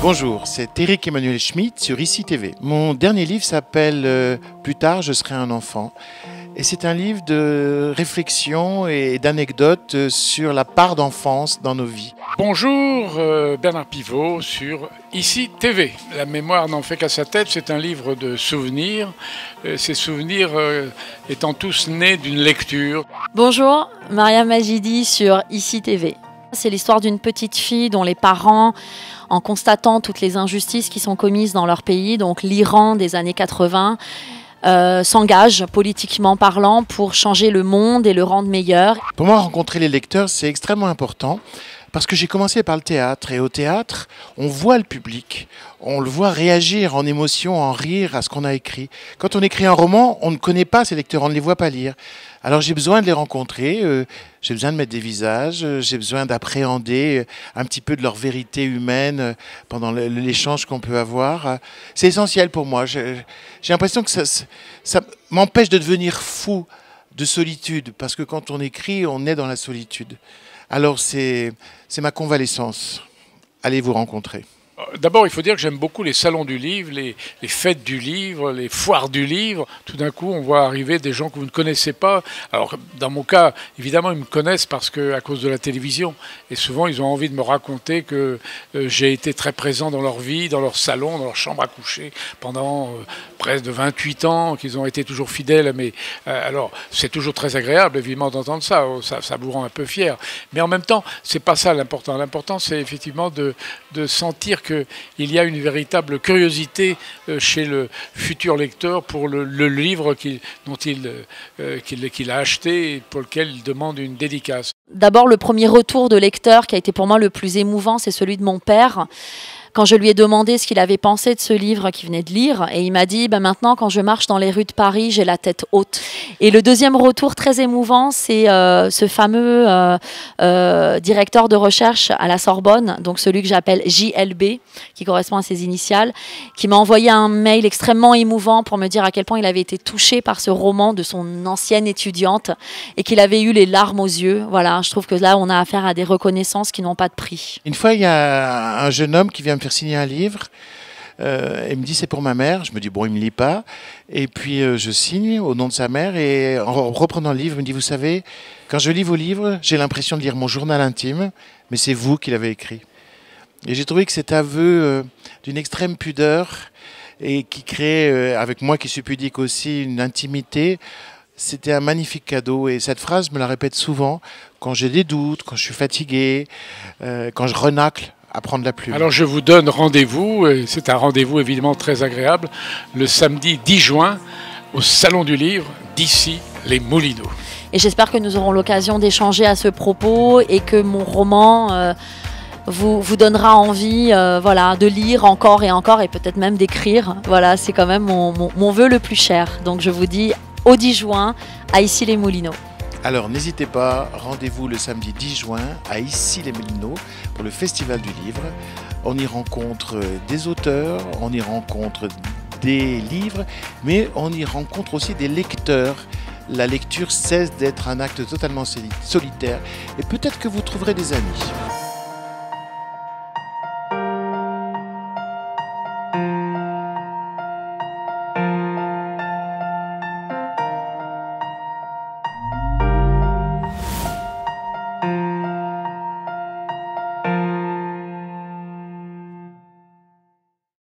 Bonjour, c'est Éric Emmanuel Schmitt sur ICI TV. Mon dernier livre s'appelle Plus tard, je serai un enfant. Et c'est un livre de réflexion et d'anecdotes sur la part d'enfance dans nos vies. Bonjour, Bernard Pivot sur ICI TV. La mémoire n'en fait qu'à sa tête, c'est un livre de souvenirs. Ces souvenirs étant tous nés d'une lecture. Bonjour, Maria Majidi sur ICI TV. C'est l'histoire d'une petite fille dont les parents, en constatant toutes les injustices qui sont commises dans leur pays, donc l'Iran des années 80, s'engagent politiquement parlant pour changer le monde et le rendre meilleur. Pour moi, rencontrer les lecteurs, c'est extrêmement important parce que j'ai commencé par le théâtre. Et au théâtre, on voit le public, on le voit réagir en émotion, en rire à ce qu'on a écrit. Quand on écrit un roman, on ne connaît pas ces lecteurs, on ne les voit pas lire. Alors j'ai besoin de les rencontrer, j'ai besoin de mettre des visages, j'ai besoin d'appréhender un petit peu de leur vérité humaine pendant l'échange qu'on peut avoir. C'est essentiel pour moi. J'ai l'impression que ça m'empêche de devenir fou de solitude, parce que quand on écrit, on est dans la solitude. Alors c'est ma convalescence. Allez vous rencontrer. D'abord, il faut dire que j'aime beaucoup les salons du livre, les fêtes du livre, les foires du livre. Tout d'un coup, on voit arriver des gens que vous ne connaissez pas. Alors, dans mon cas, évidemment, ils me connaissent parce que à cause de la télévision. Et souvent, ils ont envie de me raconter que j'ai été très présent dans leur vie, dans leur salon, dans leur chambre à coucher pendant presque 28 ans, qu'ils ont été toujours fidèles. Mais alors, c'est toujours très agréable, évidemment, d'entendre ça. Ça vous rend un peu fier. Mais en même temps, c'est pas ça l'important. L'important, c'est effectivement de sentir qu'il y a une véritable curiosité chez le futur lecteur pour le livre qu'il a acheté et pour lequel il demande une dédicace. D'abord, le premier retour de lecteur qui a été pour moi le plus émouvant, c'est celui de mon père. Quand je lui ai demandé ce qu'il avait pensé de ce livre qu'il venait de lire, et il m'a dit maintenant, quand je marche dans les rues de Paris, j'ai la tête haute. Et le deuxième retour très émouvant, c'est ce fameux directeur de recherche à la Sorbonne, donc celui que j'appelle JLB, qui correspond à ses initiales, qui m'a envoyé un mail extrêmement émouvant pour me dire à quel point il avait été touché par ce roman de son ancienne étudiante et qu'il avait eu les larmes aux yeux. Voilà, je trouve que là, on a affaire à des reconnaissances qui n'ont pas de prix. Une fois, il y a un jeune homme qui vient me faire signer un livre. Il me dit c'est pour ma mère. Je me dis bon, il me lit pas. Et puis je signe au nom de sa mère et en reprenant le livre, il me dit vous savez, quand je lis vos livres, j'ai l'impression de lire mon journal intime, mais c'est vous qui l'avez écrit. Et j'ai trouvé que cet aveu d'une extrême pudeur et qui crée, avec moi qui suis pudique aussi, une intimité, c'était un magnifique cadeau. Et cette phrase, je me la répète souvent quand j'ai des doutes, quand je suis fatigué, quand je renacle à prendre la plume. Alors je vous donne rendez-vous, et c'est un rendez-vous évidemment très agréable, le samedi 10 juin au Salon du Livre d'ICI les Moulineaux. Et j'espère que nous aurons l'occasion d'échanger à ce propos et que mon roman vous donnera envie voilà, de lire encore et peut-être même d'écrire. Voilà, c'est quand même mon vœu le plus cher. Donc je vous dis au 10 juin à ICI les Moulineaux. Alors n'hésitez pas, rendez-vous le samedi 10 juin à ICI les Moulineaux pour le Festival du Livre. On y rencontre des auteurs, on y rencontre des livres, mais on y rencontre aussi des lecteurs. La lecture cesse d'être un acte totalement solitaire et peut-être que vous trouverez des amis.